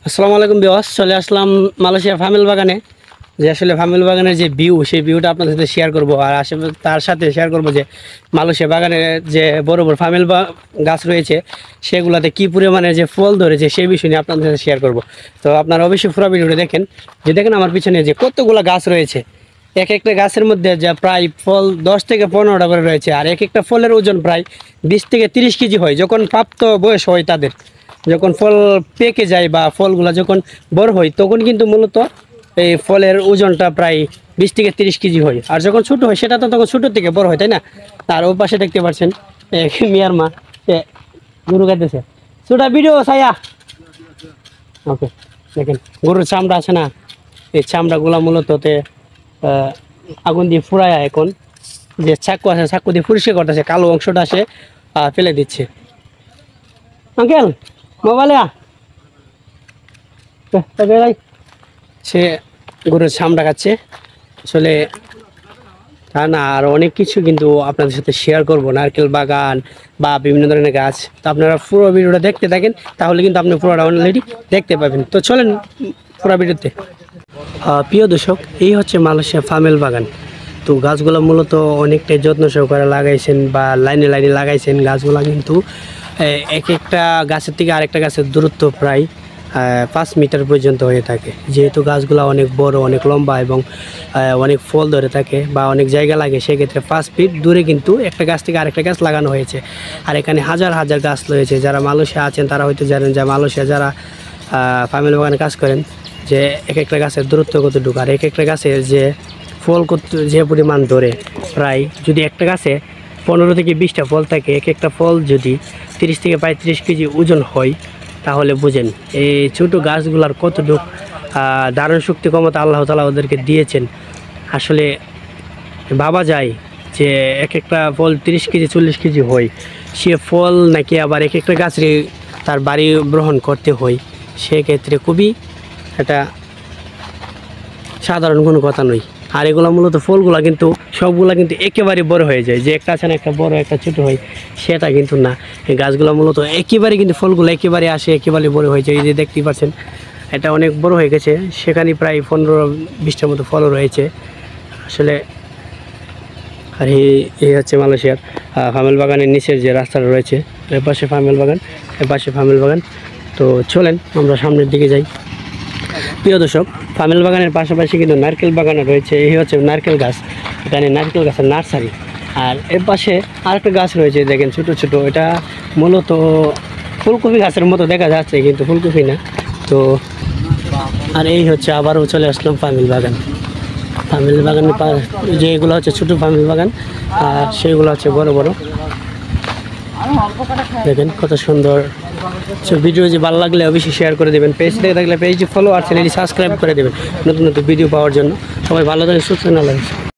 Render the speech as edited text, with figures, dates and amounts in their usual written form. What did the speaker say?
আসসালামু আলাইকুম বিওয়াস, চলে আসলাম মালয়েশিয়া ফামিল বাগানে। যে আসলে ফামিল বাগানের যে ভিউ, সেই ভিউটা আপনাদের সাথে শেয়ার করব। আর আসলে তার সাথে শেয়ার করব যে মালয়েশিয়া বাগানের যে বড় বড় ফামিল গাছ রয়েছে, সেগুলোতে কী পরিমাণে যে ফল ধরেছে সেই বিষয় নিয়ে আপনাদের সাথে শেয়ার করব। তো আপনারা অবশ্যই পুরো ভিডিওটা দেখেন। যে দেখেন আমার পিছনে যে কতগুলো গাছ রয়েছে, এক একটা গাছের মধ্যে যা প্রায় ফল 10 থেকে 15টা করে রয়েছে। আর এক একটা ফলের ওজন প্রায় 20 থেকে 30 কেজি হয় যখন প্রাপ্ত বয়স হয় তাদের। যখন ফল পেকে যায় বা ফলগুলো যখন বড় হয়, তখন কিন্তু মূলত এই ফলের ওজনটা প্রায় 20 থেকে 30 কেজি হয়। আর যখন ছোটো হয় সেটা তো তখন ছোটোর থেকে বড় হয়, তাই না? আর ওর পাশে দেখতে পাচ্ছেন মিয়ার মা গরু খাইতেছে। ছোটা ভিডিও ছায়া। ওকে, দেখেন গরুর চামড়া আছে না, এই চামড়াগুলো মূলত আগুন দিয়ে ফুরায় এখন যে চাকু আছে, চাকু দিয়ে পরিষ্কার করতেছে, কালো অংশটা আসে ফেলে দিচ্ছে। আঙ্কেল মোবাইলে সে গরুর চামড়া খাচ্ছে। আসলে তা না, আর অনেক কিছু কিন্তু আপনাদের সাথে শেয়ার করব, নারকেল বাগান বা বিভিন্ন ধরনের গাছ। তো আপনারা পুরো ভিডিওটা দেখতে থাকেন, তাহলে কিন্তু আপনি পুরোটা অলরেডি দেখতে পাবেন। তো চলেন পুরো ভিডিওতে। প্রিয় দর্শক, এই হচ্ছে মালয়েশিয়া ফামেল বাগান। তো গাছগুলো মূলত অনেকটাই যত্ন সহকারে লাগাইছেন বা লাইনে লাইনে লাগাইছেন। গাছগুলো কিন্তু এক একটা গাছের থেকে আরেকটা গাছের দূরত্ব প্রায় 5 মিটার পর্যন্ত হয়ে থাকে। যেহেতু গাছগুলো অনেক বড়, অনেক লম্বা এবং অনেক ফল ধরে থাকে বা অনেক জায়গা লাগে, সেক্ষেত্রে 5 ফিট দূরে কিন্তু একটা গাছ থেকে আরেকটা গাছ লাগানো হয়েছে। আর এখানে হাজার হাজার গাছ রয়েছে। যারা মালয়েশিয়া আছেন তারা হয়তো জানেন যে মালয়েশিয়া যারা ফার্মেল বাগানে কাজ করেন, যে এক একটা গাছের দূরত্ব কতটুকু, আর এক একটা গাছের যে ফল কত যে পরিমাণ ধরে, প্রায় যদি একটা গাছে 15 থেকে 20টা ফল থাকে, এক একটা ফল যদি 30 থেকে 35 কেজি ওজন হয়, তাহলে বুঝেন এই ছোটো গাছগুলার কতটুকু ধারণ শক্তি ক্ষমতা আল্লাহ তাআলা ওদেরকে দিয়েছেন। আসলে ভাবা যায় যে এক একটা ফল 30 কেজি 40 কেজি হয়, সে ফল নাকি আবার এক একটা গাছের তার বাড়ি গ্রহণ করতে হয়, সেক্ষেত্রে খুবই এটা সাধারণ কোনো কথা নয়। আর এগুলো মূলত ফলগুলা কিন্তু সবগুলা কিন্তু একেবারে বড় হয়ে যায়, যে একটা আছে না একটা বড় একটা ছোটো হয়, সেটা কিন্তু না। এই গাছগুলো মূলত একেবারে কিন্তু ফলগুলো একেবারে আসে, একেবারে বড় হয়ে যায়। এই যে দেখতেই পাচ্ছেন এটা অনেক বড় হয়ে গেছে, সেখানে প্রায় 15-20টার মতো ফলও রয়েছে আসলে। আর এই হচ্ছে মালয়েশিয়ার ফামেল বাগানের নিচের যে রাস্তাটা রয়েছে, এর পাশে ফামেল বাগান, এর পাশে ফামেল বাগান। তো চলেন আমরা সামনের দিকে যাই। প্রিয় দর্শক, ফামেল বাগানের পাশাপাশি কিন্তু নারকেল বাগানও রয়েছে। এই হচ্ছে নারকেল গাছ, এখানে নারকেল গাছের নার্সারি। আর এর পাশে আরেকটা গাছ রয়েছে, দেখেন ছোটো ছোটো, এটা মূলত ফুলকপি গাছের মতো দেখা যাচ্ছে, কিন্তু ফুলকপি না। তো আর এই হচ্ছে আবারও চলে আসলাম ফামেল বাগান। ফামেল বাগানের যেগুলো হচ্ছে ছোটো ফামেল বাগান, আর সেইগুলো হচ্ছে বড় বড়। দেখেন কত সুন্দর। ভিডিও যে ভালো লাগলে অবশ্যই শেয়ার করে দেবেন, পেজ থেকে থাকলে পেজটি ফলো আর চ্যানেলটি সাবস্ক্রাইব করে দেবেন নতুন নতুন ভিডিও পাওয়ার জন্য। সবাই ভালো থাকেন, সুস্থ থাকেন।